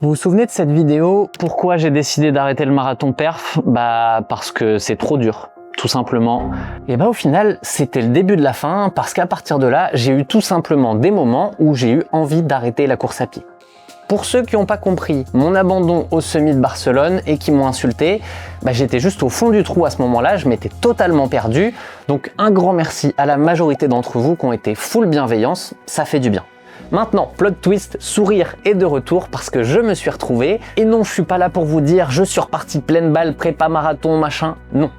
Vous vous souvenez de cette vidéo? Pourquoi j'ai décidé d'arrêter le marathon perf? Parce que c'est trop dur, tout simplement. Et au final, c'était le début de la fin, parce qu'à partir de là, j'ai eu tout simplement des moments où j'ai eu envie d'arrêter la course à pied. Pour ceux qui n'ont pas compris mon abandon au semi de Barcelone et qui m'ont insulté, j'étais juste au fond du trou à ce moment-là, je m'étais totalement perdu. Donc un grand merci à la majorité d'entre vous qui ont été full bienveillance, ça fait du bien. Maintenant, plot twist, sourire est de retour parce que je me suis retrouvé. Et non, je suis pas là pour vous dire je suis reparti pleine balle, prépa marathon, machin. Non.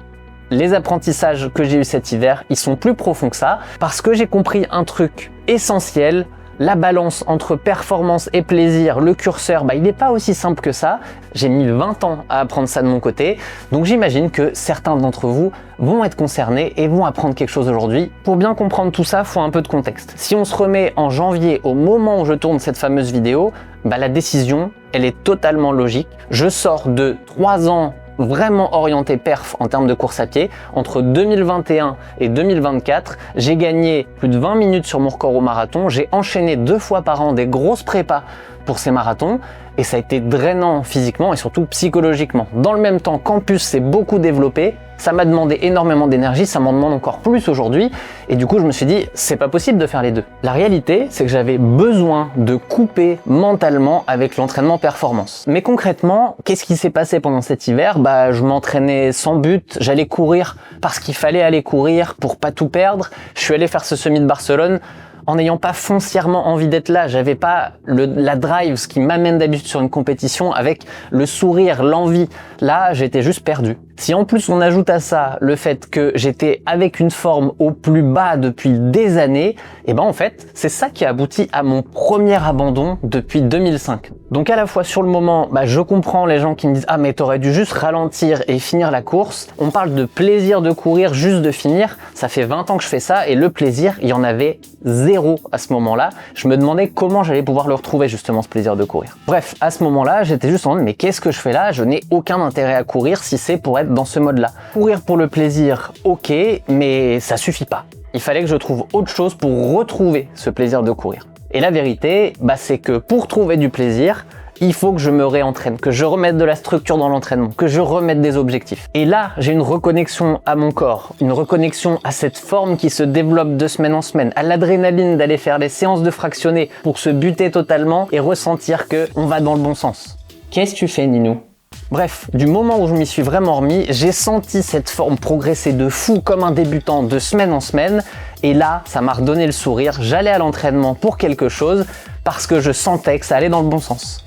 Les apprentissages que j'ai eu cet hiver, ils sont plus profonds que ça parce que j'ai compris un truc essentiel. La balance entre performance et plaisir, le curseur, il n'est pas aussi simple que ça. J'ai mis 20 ans à apprendre ça de mon côté. Donc j'imagine que certains d'entre vous vont être concernés et vont apprendre quelque chose aujourd'hui. Pour bien comprendre tout ça, il faut un peu de contexte. Si on se remet en janvier, au moment où je tourne cette fameuse vidéo, la décision, elle est totalement logique. Je sors de 3 ans vraiment orienté perf en termes de course à pied. Entre 2021 et 2024, j'ai gagné plus de 20 minutes sur mon record au marathon. J'ai enchaîné 2 fois par an des grosses prépas pour ces marathons et ça a été drainant physiquement et surtout psychologiquement. Dans le même temps, Campus s'est beaucoup développé. Ça m'a demandé énormément d'énergie, ça m'en demande encore plus aujourd'hui. Et du coup, je me suis dit, c'est pas possible de faire les deux. La réalité, c'est que j'avais besoin de couper mentalement avec l'entraînement performance. Mais concrètement, qu'est-ce qui s'est passé pendant cet hiver? Je m'entraînais sans but, j'allais courir parce qu'il fallait aller courir pour pas tout perdre. Je suis allé faire ce semi de Barcelone en n'ayant pas foncièrement envie d'être là. J'avais pas la drive, ce qui m'amène d'habitude sur une compétition, avec le sourire, l'envie. Là, j'étais juste perdu. Si en plus on ajoute à ça le fait que j'étais avec une forme au plus bas depuis des années, en fait, c'est ça qui a abouti à mon premier abandon depuis 2005. Donc à la fois sur le moment, je comprends les gens qui me disent « Ah mais t'aurais dû juste ralentir et finir la course ». On parle de plaisir de courir, juste de finir. Ça fait 20 ans que je fais ça et le plaisir, il y en avait zéro à ce moment-là. Je me demandais comment j'allais pouvoir le retrouver justement, ce plaisir de courir. Bref, à ce moment-là, j'étais juste en mode « Mais qu'est-ce que je fais là? Je n'ai aucun intérêt à courir si c'est pour être dans ce mode-là. Courir pour le plaisir, ok, mais ça suffit pas. Il fallait que je trouve autre chose pour retrouver ce plaisir de courir. Et la vérité, c'est que pour trouver du plaisir, il faut que je me réentraîne, que je remette de la structure dans l'entraînement, que je remette des objectifs. Et là, j'ai une reconnexion à mon corps, une reconnexion à cette forme qui se développe de semaine en semaine, à l'adrénaline d'aller faire les séances de fractionnés pour se buter totalement et ressentir que on va dans le bon sens. Qu'est-ce que tu fais, Ninou? Bref, du moment où je m'y suis vraiment remis, j'ai senti cette forme progresser de fou comme un débutant de semaine en semaine. Et là, ça m'a redonné le sourire. J'allais à l'entraînement pour quelque chose parce que je sentais que ça allait dans le bon sens.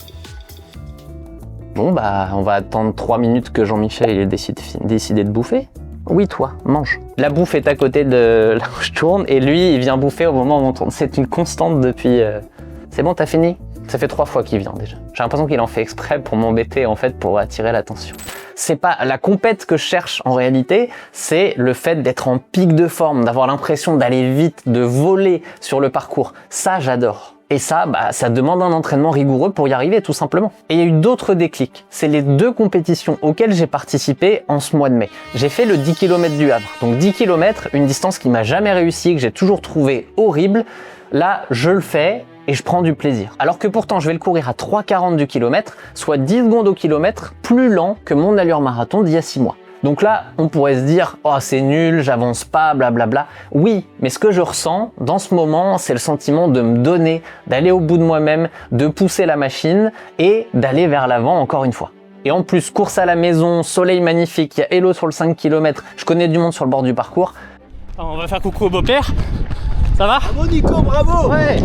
Bon, on va attendre 3 minutes que Jean-Michel ait décidé de bouffer. Oui, toi, mange. La bouffe est à côté de là où je tourne et lui, il vient bouffer au moment où on tourne. C'est une constante depuis... C'est bon, t'as fini? Ça fait 3 fois qu'il vient déjà. J'ai l'impression qu'il en fait exprès pour m'embêter, en fait, pour attirer l'attention. C'est pas la compète que je cherche en réalité, c'est le fait d'être en pic de forme, d'avoir l'impression d'aller vite, de voler sur le parcours. Ça, j'adore. Et ça, ça demande un entraînement rigoureux pour y arriver, tout simplement. Et il y a eu d'autres déclics. C'est les 2 compétitions auxquelles j'ai participé en ce mois de mai. J'ai fait le 10 km du Havre. Donc 10 km, une distance qui m'a jamais réussi, que j'ai toujours trouvé horrible. Là, je le fais et je prends du plaisir. Alors que pourtant, je vais le courir à 3,40 du kilomètre, soit 10 secondes au kilomètre, plus lent que mon allure marathon d'il y a 6 mois. Donc là, on pourrait se dire « Oh, c'est nul, j'avance pas, blablabla ». Oui, mais ce que je ressens dans ce moment, c'est le sentiment de me donner, d'aller au bout de moi-même, de pousser la machine et d'aller vers l'avant encore une fois. Et en plus, course à la maison, soleil magnifique, il y a Hello sur le 5 km, je connais du monde sur le bord du parcours. On va faire coucou au beau-père. Ça va? Bravo Nico, bravo! Ouais!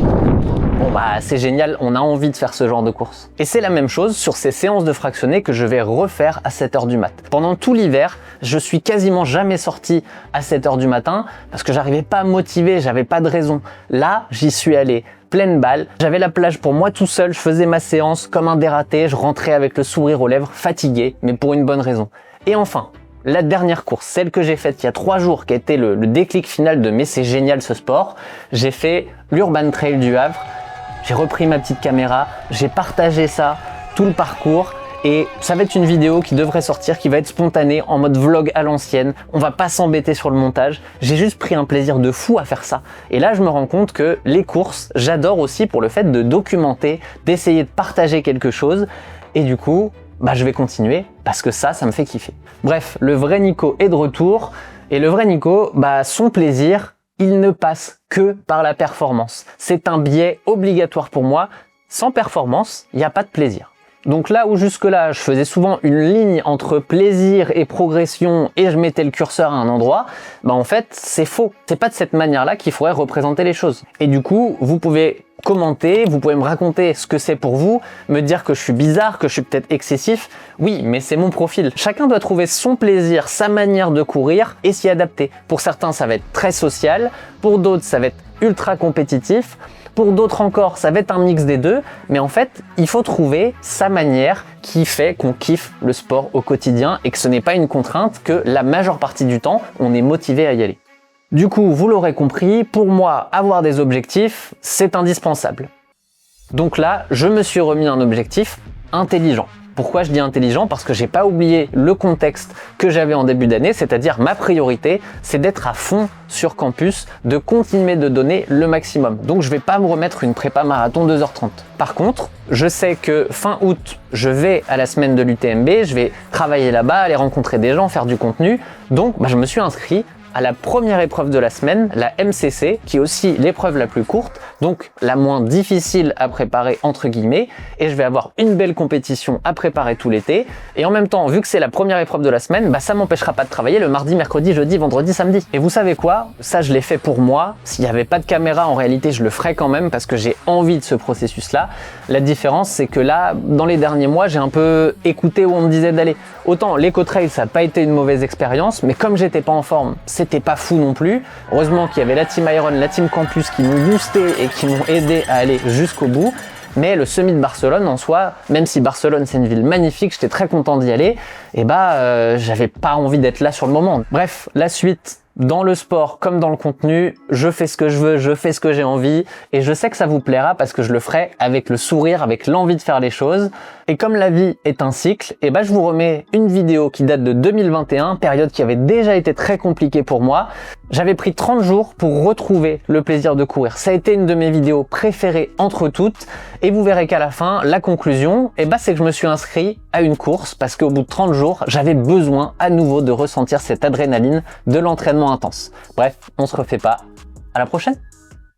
Bon c'est génial, on a envie de faire ce genre de course. Et c'est la même chose sur ces séances de fractionnés que je vais refaire à 7h du mat. Pendant tout l'hiver, je suis quasiment jamais sorti à 7h du matin parce que j'arrivais pas à me motiver, j'avais pas de raison. Là, j'y suis allé pleine balle. J'avais la plage pour moi tout seul, je faisais ma séance comme un dératé, je rentrais avec le sourire aux lèvres, fatigué, mais pour une bonne raison. Et enfin, la dernière course, celle que j'ai faite il y a 3 jours, qui a été le déclic final de « mais c'est génial ce sport », j'ai fait l'Urban Trail du Havre. J'ai repris ma petite caméra, j'ai partagé ça, tout le parcours, et ça va être une vidéo qui devrait sortir, qui va être spontanée, en mode vlog à l'ancienne. On va pas s'embêter sur le montage. J'ai juste pris un plaisir de fou à faire ça. Et là, je me rends compte que les courses, j'adore aussi pour le fait de documenter, d'essayer de partager quelque chose. Et du coup, je vais continuer parce que ça me fait kiffer. Bref, le vrai Nico est de retour. Et le vrai Nico, son plaisir, il ne passe que par la performance. C'est un biais obligatoire pour moi. Sans performance, il n'y a pas de plaisir. Donc là où jusque-là, je faisais souvent une ligne entre plaisir et progression et je mettais le curseur à un endroit, en fait, c'est faux. C'est pas de cette manière-là qu'il faudrait représenter les choses. Et du coup, vous pouvez commenter, vous pouvez me raconter ce que c'est pour vous, me dire que je suis bizarre, que je suis peut-être excessif. Oui, mais c'est mon profil. Chacun doit trouver son plaisir, sa manière de courir et s'y adapter. Pour certains, ça va être très social. Pour d'autres, ça va être ultra compétitif. Pour d'autres encore, ça va être un mix des deux, mais en fait, il faut trouver sa manière qui fait qu'on kiffe le sport au quotidien et que ce n'est pas une contrainte, que la majeure partie du temps, on est motivé à y aller. Du coup, vous l'aurez compris, pour moi, avoir des objectifs, c'est indispensable. Donc là, je me suis remis un objectif intelligent. Pourquoi je dis intelligent? Parce que j'ai pas oublié le contexte que j'avais en début d'année, c'est-à-dire ma priorité, c'est d'être à fond sur campus, de continuer de donner le maximum. Donc je vais pas me remettre une prépa marathon 2h30. Par contre, je sais que fin août, je vais à la semaine de l'UTMB, je vais travailler là-bas, aller rencontrer des gens, faire du contenu. Donc je me suis inscrit à la première épreuve de la semaine, la MCC, qui est aussi l'épreuve la plus courte, donc la moins difficile à préparer entre guillemets, et je vais avoir une belle compétition à préparer tout l'été, et en même temps, vu que c'est la première épreuve de la semaine, ça m'empêchera pas de travailler le mardi, mercredi, jeudi, vendredi, samedi. Et vous savez quoi? Ça, je l'ai fait pour moi. S'il n'y avait pas de caméra, en réalité, je le ferais quand même, parce que j'ai envie de ce processus-là. La différence, c'est que là, dans les derniers mois, j'ai un peu écouté où on me disait d'aller. Autant l'Eco-Trail, ça n'a pas été une mauvaise expérience, mais comme j'étais pas en forme, c'était pas fou non plus. Heureusement qu'il y avait la Team Iron, la Team Campus qui m'ont boosté et qui m'ont aidé à aller jusqu'au bout. Mais le semi de Barcelone en soi, même si Barcelone c'est une ville magnifique, j'étais très content d'y aller, et j'avais pas envie d'être là sur le moment. Bref, la suite, dans le sport comme dans le contenu, je fais ce que je veux, je fais ce que j'ai envie, et je sais que ça vous plaira parce que je le ferai avec le sourire, avec l'envie de faire les choses. Et comme la vie est un cycle, je vous remets une vidéo qui date de 2021, période qui avait déjà été très compliquée pour moi. J'avais pris 30 jours pour retrouver le plaisir de courir. Ça a été une de mes vidéos préférées entre toutes, et vous verrez qu'à la fin, la conclusion, c'est que je me suis inscrit à une course parce qu'au bout de 30 jours, j'avais besoin à nouveau de ressentir cette adrénaline de l'entraînement intense. Bref, on se refait pas. À la prochaine!